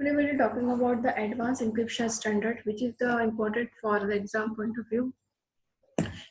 Today we are talking about the advanced encryption standard, which is the important for the exam point of view.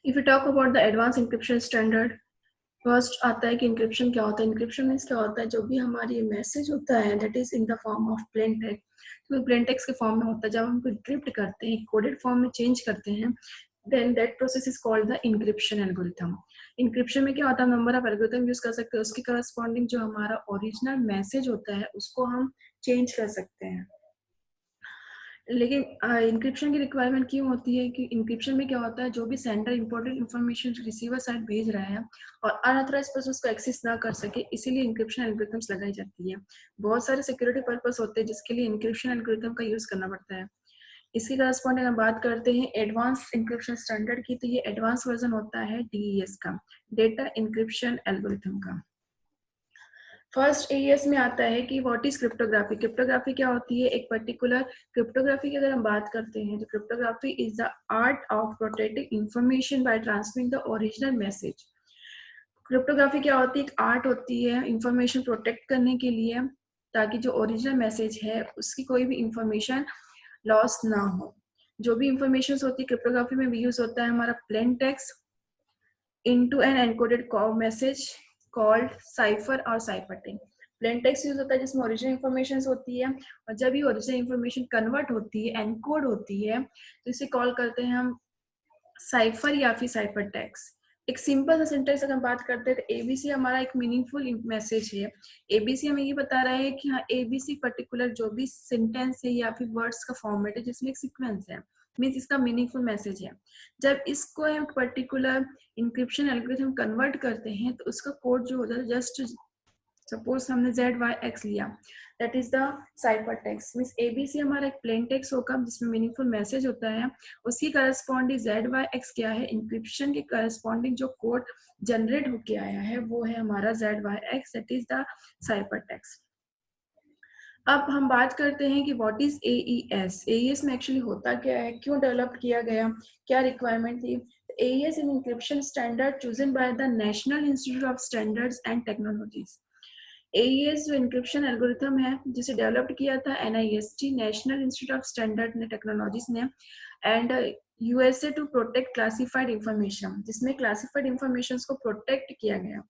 If you talk about the advanced encryption standard, first आता है कि encryption क्या होता है. Encryption means क्या होता है, जो भी हमारी मैसेज होता है that is in the form of plain text, तो प्लेन टेक्स्ट के फॉर्म में होता है. जब हम इंक्रिप्ट करते हैं, कोडेड फॉर्म में चेंज करते हैं, then that process is called the encryption algorithm. Encryption में क्या होता है, नंबर ऑफ एल्गोरिथम यूज कर सकते हैं, उसके करस्पॉन्डिंग जो हमारा ओरिजिनल मैसेज होता है उसको हम चेंज कर सकते हैं. लेकिन इंक्रिप्शन की रिक्वायरमेंट क्यों होती है कि इंक्रिप्शन में क्या होता है, जो भी sender important information receiver side भेज रहा है और अनऑथराइज्ड पर्सन उसको एक्सेस ना कर सके, इसीलिए इंक्रिप्शन एल्गोरिथम्स लगाई जाती है. बहुत सारे सिक्योरिटी पर्पस होते हैं जिसके लिए इंक्रिप्शन एल्गोरिथम का यूज करना पड़ता है. इसकी करस्पॉन्डिंग हम बात करते हैं एडवांस इंक्रिप्शन स्टैंडर्ड की, तो ये एडवांस वर्जन होता है DES का, डेटा इंक्रिप्शन एल्गोरिथम का. फर्स्ट AES में आता है कि व्हाट इज क्रिप्टोग्राफी. क्रिप्टोग्राफी क्या होती है, एक पर्टिकुलर क्रिप्टोग्राफी की अगर हम बात करते हैं तो cryptography is the art of protecting information bye transferring the original message. Cryptography क्या होती है, एक आर्ट होती है इंफॉर्मेशन प्रोटेक्ट करने के लिए, ताकि जो ओरिजिनल मैसेज है उसकी कोई भी इंफॉर्मेशन लॉस ना हो. जो भी इंफॉर्मेशन होती है क्रिप्टोग्राफी में भी यूज होता है हमारा plain text into an encoded message called cipher और cipher text. Plain text use होता है जिसमें ओरिजिनल इंफॉर्मेशन होती है, और जब ये ओरिजिनल इंफॉर्मेशन कन्वर्ट होती है, एनकोड होती है, तो इसे कॉल करते हैं हम साइफर या फिर साइफर टेक्स्ट. एक सिंपल सा सेंटेंस अगर हम बात करते हैं तो ABC हमारा एक मीनिंगफुल मैसेज है. ABC हमें ये बता रहा है कि हाँ ABC पर्टिकुलर जो भी सेंटेंस है या फिर वर्ड्स का फॉर्मेट है जिसमें एक सीक्वेंस है, मीन्स इसका मीनिंगफुल मैसेज है. जब इसको हम पर्टिकुलर इंक्रिप्शन एल्गोरिथम कन्वर्ट करते हैं तो उसका कोड जो होता है, जस्ट सपोज हमने ZYX लिया, that is the cipher text. Means ABC हमारा एक प्लेन टेक्स्ट होगा जिसमें मीनिंगफुल मैसेज होता है, उसकी करस्पॉन्डिंग ZYX क्या है, इंक्रिप्शन के करस्पॉन्डिंग जो कोड जनरेट होके आया है वो है हमारा ZYX, that is the cipher text. अब हम बात करते हैं कि व्हाट इज AES. AES में एक्चुअली होता क्या है, क्यों डेवलप किया गया, क्या रिक्वायरमेंट थी. AES in encryption standard chosen by the National Institute of Standards and Technologies. AES जो इंक्रिप्शन एल्गोरिथम है जिसे डेवलप किया था NIST, National Institute of Standard ने टेक्नोलॉजीज ने, and USA to protect classified information, जिसमें क्लासिफाइड इंफॉर्मेशन को protect किया गया.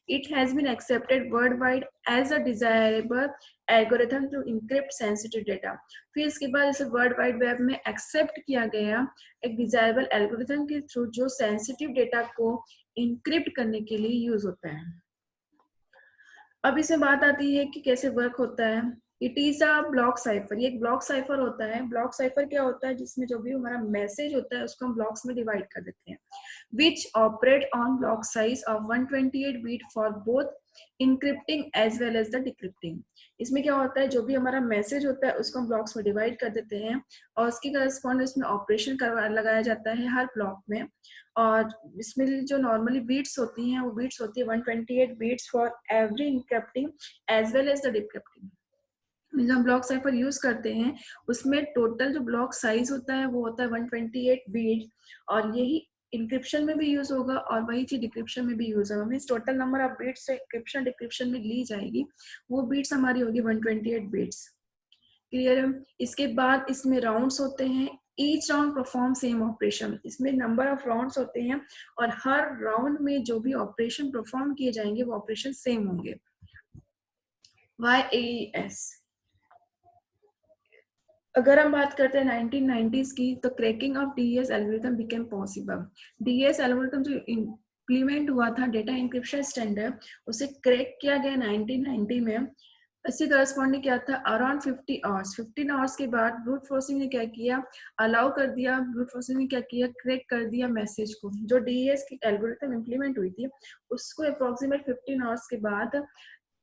It has been accepted world wide as a desirable algorithm to encrypt sensitive data. फिर इसके बाद इसे वर्ल्ड वाइड वेब में एक्सेप्ट किया गया एक डिजायरेबल एल्गोरिथम के थ्रू जो सेंसिटिव डेटा को इंक्रिप्ट करने के लिए यूज होता है. अब इसमें बात आती है कि कैसे वर्क होता है. It is a block cipher. ये एक ब्लॉक साइफर होता है. ब्लॉक साइफर क्या होता है, जिसमें जो भी हमारा मैसेज होता है उसको हम ब्लॉक्स में डिवाइड कर देते हैं, which operate on block size of 128 bit for both encrypting as well as the decrypting. इसमें क्या होता है, जो भी हमारा मैसेज होता है उसको हम ब्लॉक्स में डिवाइड कर देते हैं और उसके करस्पॉन्ड उसमें ऑपरेशन लगाया जाता है हर ब्लॉक में. और इसमें जो नॉर्मली बीट्स होती हैं वो बीट्स होती है 128 bits for every encrypting as well as the decrypting. जो हम ब्लॉक साइफर यूज करते हैं उसमें टोटल जो ब्लॉक साइज होता है वो होता है 128 बीट, और यही इंक्रिप्शन में भी यूज होगा और वही चीज डिक्रिप्शन में भी यूज होगा. Means total number of bits encryption decryption में ली जाएगी, वो बीट्स हमारी होगी 128 बीट्स. क्लियर है. इसके बाद इसमें राउंड्स होते हैं. Each round perform same operation. इसमें नंबर ऑफ राउंड्स होते हैं और हर राउंड में जो भी ऑपरेशन परफॉर्म किए जाएंगे वो ऑपरेशन सेम होंगे. YAES. अगर हम बात करते हैं 1990s की, तो cracking of DES algorithm became possible. DES algorithm जो इम्प्लीमेंट हुआ था डेटा इंक्रिप्शन स्टैंडर्ड, उसे क्रैक किया गया 1990 में. इससे करस्पॉन्डिंग क्या था, अराउंड 50 आवर्स. 15 आवर्स के बाद ब्रूट फोर्सिंग ने क्या किया, अलाउ कर दिया. ब्रूट फोर्सिंग ने क्या किया, क्रैक कर दिया मैसेज को. जो DES की एल्गोरिथम इम्प्लीमेंट हुई थी उसको अप्रोक्सीमेट 15 आवर्स के बाद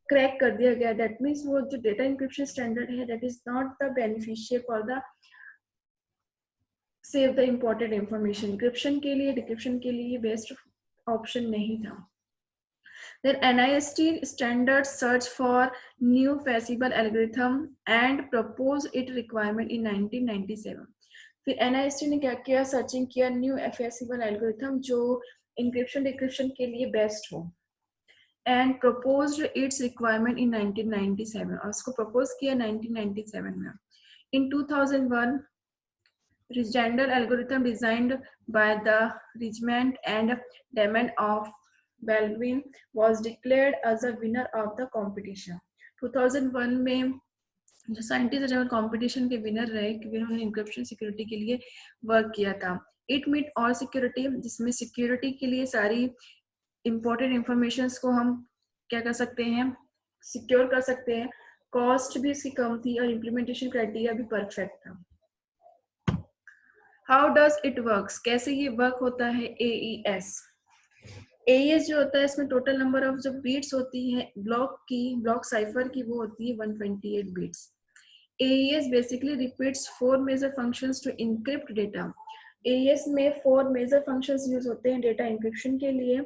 क्रैक कर दिया गया. दैट मीन्स वो जो डेटा इंक्रिप्शन स्टैंडर्ड है that is not the beneficial for the save the important information. Encryption के लिए डिक्रिप्शन के लिए बेस्ट ऑप्शन नहीं था. Then NIST standards search for new feasible algorithm and proposed its requirement in 1997. फिर NIST ने क्या किया, सर्चिंग किया न्यू feasible algorithm जो इंक्रिप्शन डिक्रिप्शन के लिए बेस्ट हो. and proposed its requirement in 1997 और उसको propose किया 1997 में. In 2001 Gender algorithm designed by the Rijmond and Damon of Baldwin was declared as a winner of the competition. 2001 में जो साइंटिस्ट है कंपटीशन के विनर रहे क्योंकि उन्होंने इंक्रिप्शन सिक्योरिटी के लिए वर्क किया था. इट मीट और सिक्योरिटी, जिसमें सिक्योरिटी के लिए सारी इंपॉर्टेंट इंफॉर्मेशन को हम क्या कर सकते हैं, सिक्योर कर सकते हैं. कॉस्ट भी इसकी कम थी और इम्प्लीमेंटेशन क्राइटेरिया भी परफेक्ट था. हाउ डज इट वर्क्स, कैसे ये वर्क होता है. AES जो होता है इसमें टोटल नंबर ऑफ जो बीट्स होती है ब्लॉक साइफर की वो होती है 128 beats. AES basically repeats 4 major functions to encrypt data. AES में 4 major functions यूज होते हैं डेटा इंक्रिप्शन के लिए.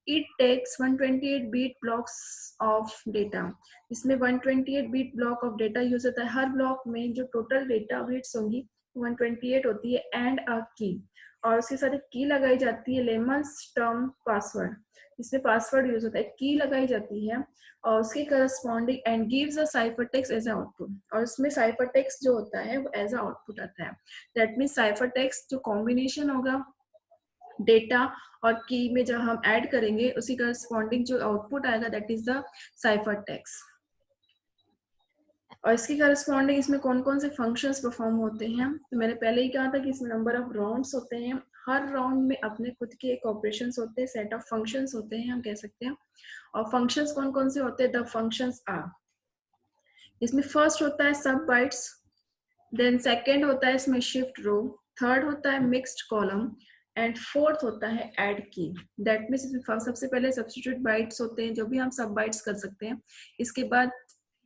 It takes 128 bit blocks of data. इसमें 128 bit block of data use होता है. हर ब्लॉक में जो टोटल डेटा बीट्स होंगी 128 होती है एंड अ की, और उसके साथ एक की लगाई जाती है लेमन्स टर्म पासवर्ड. इसमें पासवर्ड यूज होता है, की लगाई जाती है और उसके corresponding and gives a cipher text as output, और उसमें साइफर टेक्स्ट जो होता है वो एज आउटपुट आता है. दैट मीन्स साइफर टेक्स्ट जो कॉम्बिनेशन होगा डेटा और की में जब हम ऐड करेंगे उसी करस्पॉन्डिंग जो आउटपुट आएगा that is the cipher text. और इसकी करस्पॉन्डिंग इसमें कौन कौन से फंक्शंस परफॉर्म होते हैं. तो मैंने पहले ही कहा था कि इसमें नंबर ऑफ राउंड्स होते हैं. हर राउंड में अपने खुद के एक ऑपरेशंस होते हैं, सेट ऑफ फंक्शंस होते हैं हम कह सकते हैं. और फंक्शंस कौन कौन से होते हैं, द फंक्शंस आर. इसमें फर्स्ट होता है सब बाइट्स, देन सेकंड होता है इसमें शिफ्ट रो, थर्ड होता है मिक्स्ड कॉलम एंड फोर्थ होता है ऐड की. दैट मीन्स इसमें सबसे पहले सब्स्टिट्यूट बाइट्स होते हैं जो भी हम सब बाइट्स कर सकते हैं. इसके बाद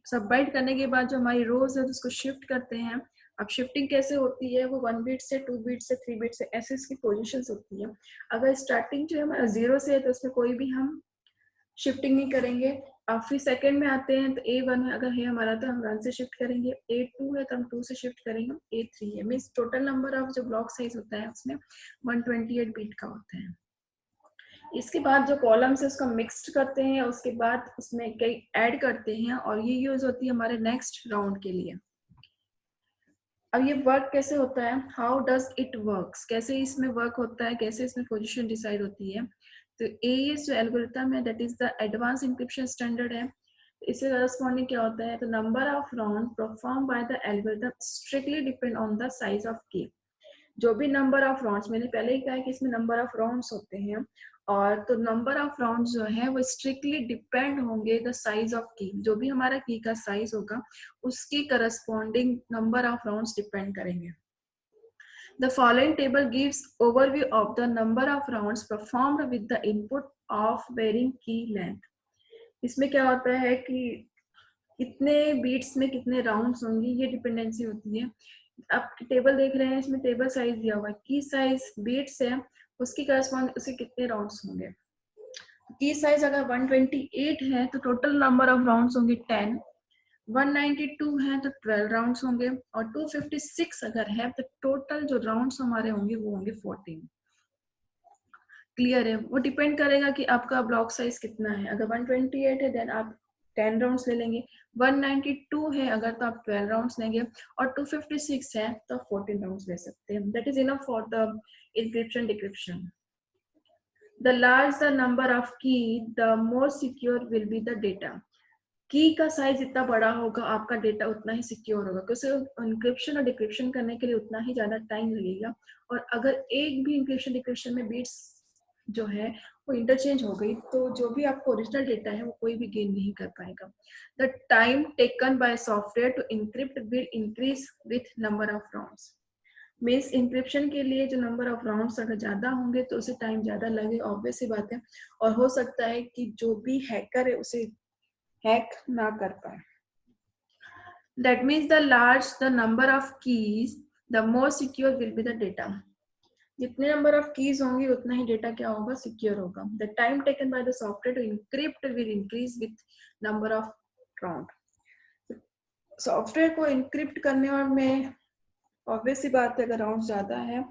सब बाइट करने के बाद जो हमारी रोज है उसको शिफ्ट करते हैं. अब शिफ्टिंग कैसे होती है, वो 1 बीट से 2 बीट से 3 बीट से ऐसे इसकी पोजीशंस होती है. अगर स्टार्टिंग जो है हमारा 0 से है तो उसमें कोई भी हम शिफ्टिंग नहीं करेंगे. अब फिर सेकंड में आते हैं तो A1 है अगर है हमारा तो हम 1 से शिफ्ट करेंगे. A2 है तो हम 2 से शिफ्ट करेंगे. A3 है मीन्स टोटल नंबर ऑफ जो ब्लॉक साइज होता है उसमें 128 बीट का होता है. इसके बाद जो कॉलम्स है उसका मिक्स्ड करते हैं, उसके बाद उसमें कई ऐड करते हैं और ये यूज होती है हमारे नेक्स्ट राउंड के लिए. अब ये वर्क कैसे होता है, हाउ डज इट वर्क्स, कैसे इसमें वर्क होता है, कैसे इसमें पोजीशन डिसाइड होती है. तो AES जो एल्गोरिथम है that is the advance encryption standard है. इससे करस्पॉन्डिंग क्या होता है, तो number of round perform by the algorithm strictly depend on the size of key. जो भी नंबर ऑफ राउंड्स, मैंने पहले ही कहा है कि इसमें नंबर ऑफ राउंड्स होते हैं, और तो नंबर ऑफ राउंड्स जो है वो स्ट्रिक्टली डिपेंड होंगे द साइज ऑफ की. जो भी हमारा की का साइज होगा उसकी corresponding number of rounds depend करेंगे. The following table gives overview of the number of rounds performed with the input of varying key length. इसमें क्या होता है कि कितने बीट्स में कितने राउंड्स होंगे ये डिपेंडेंसी होती है. आप टेबल देख रहे हैं, इसमें टेबल साइज दिया हुआ है, की साइज बीट्स है उसकी करस्पॉन्ड उसके कितने राउंड्स होंगे. की साइज अगर 128 है तो टोटल नंबर ऑफ राउंड्स होंगे 10. 192 है तो 12 राउंड्स होंगे, और 256 अगर है तो टोटल जो राउंड्स हमारे होंगे वो होंगे 14. क्लियर है. वो डिपेंड करेगा कि आपका ब्लॉक साइज कितना है. अगर 128 है देन आप 10 राउंड्स ले लेंगे. 192 है अगर तो आप 12 राउंड्स लेंगे, और 256 है तो आप 14 राउंड्स ले सकते हैं. That is enough for the encryption decryption. The larger the number of key, the more secure will be the data. की का साइज जितना बड़ा होगा आपका डेटा उतना ही सिक्योर होगा, क्योंकि इंक्रिप्शन और डिक्रिप्शन करने के लिए उतना ही ज्यादा टाइम लगेगा. और अगर एक भी इंक्रिप्शन डिक्रिप्शन में बीट्स जो है वो इंटरचेंज हो गई तो जो भी आपको ओरिजिनल डेटा है वो कोई भी गेन नहीं कर पाएगा. The time taken by software to encrypt will increase with number of rounds. Means encryption के लिए जो नंबर ऑफ राउंड्स अगर ज्यादा होंगे तो उसे टाइम ज्यादा लगे, ऑब्वियस सी बात है. और हो सकता है कि जो भी हैकर है उसे हैक ना कर पाए. That means the large the number of keys, the more secure will be the data. जितने नंबर ऑफ कीज होंगी उतना ही डेटा क्या होगा, सिक्योर होगा. The time taken by the software to encrypt will increase with number of round. Software को encrypt करने में ऑब्वियस सी बात है अगर राउंड ज्यादा है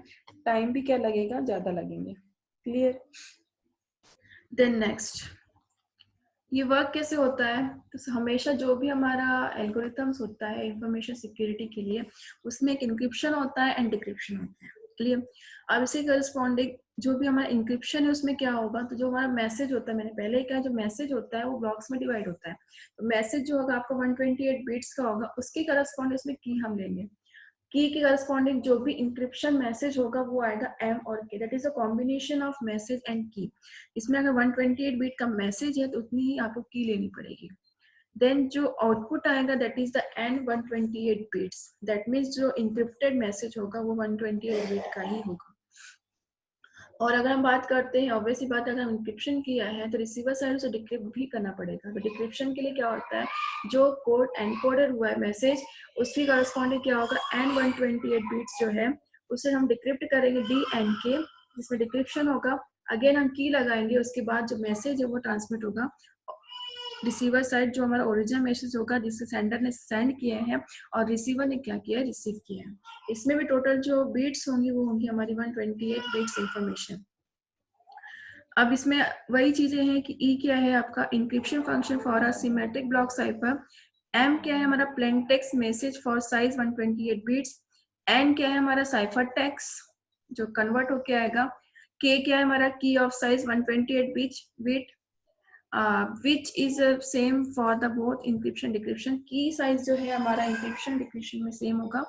टाइम भी क्या लगेगा, ज्यादा लगेंगे. क्लियर. देन नेक्स्ट ये वर्क कैसे होता है, तो हमेशा जो भी हमारा एल्गोरिथम्स होता है इंफॉर्मेशन सिक्योरिटी के लिए, उसमें एक इंक्रिप्शन होता है एंड डिक्रिप्शन होता है। क्लियर? अब इसी करस्पॉन्डिंग जो भी हमारा इंक्रिप्शन है उसमें क्या होगा, तो जो हमारा मैसेज होता है, मैंने पहले ही कहा, जो मैसेज होता है वो ब्लॉक्स में डिवाइड होता है। तो मैसेज जो होगा आपका 128 बिट्स का होगा, उसके करस्पॉन्डिंग उसमें की हम लेंगे। की के करस्पॉन्डिंग जो भी इंक्रिप्शन मैसेज होगा वो आएगा एम और के, that is a combination of message and की। इसमें अगर 128 बिट का मैसेज है तो उतनी ही आपको की लेनी पड़ेगी। देन जो आउटपुट आएगा that is the N 128 bits, that means जो इंक्रिप्टेड मैसेज होगा वो 128 बिट का ही होगा। और अगर हम बात करते हैं, ऑब्वियसली बात, अगर हम इंक्रिप्शन किया है तो रिसीवर साइड उसे डिक्रिप्ट भी करना पड़ेगा। तो डिक्रिप्शन के लिए क्या होता है, जो कोड एनकोडेड हुआ है मैसेज, उसकी करस्पॉन्डिंग क्या होगा, एन 128 बिट्स जो है उसे हम डिक्रिप्ट करेंगे डी एन के, जिसमें डिक्रिप्शन होगा। अगेन हम की लगाएंगे, उसके बाद जो मैसेज है वो ट्रांसमिट होगा रिसीवर साइड, जो हमारा ओरिजिनल मैसेज होगा जिसे सेंडर ने सेंड किया है और रिसीवर ने क्या किया है, रिसीव किया है। इसमें भी टोटल जो बीट्स होंगी वो होंगी हमारी 128 बिट्स इंफॉर्मेशन। अब इसमें वही चीजें हैं कि ई क्या है आपका, encryption function for a symmetric block cipher. M क्या है हमारा, plain text message for size 128 bits. N क्या है हमारा, साइफर टेक्स्ट जो कन्वर्ट होके आएगा। के क्या है हमारा, key of size 128 bit which is same for the both encryption decryption. Key size जो है हमारा इंक्रिप्शन डिक्रिप्शन में सेम होगा।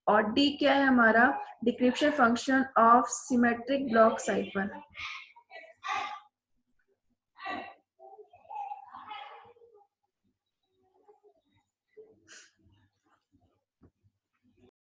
और डी क्या है हमारा, decryption function of symmetric block cipher.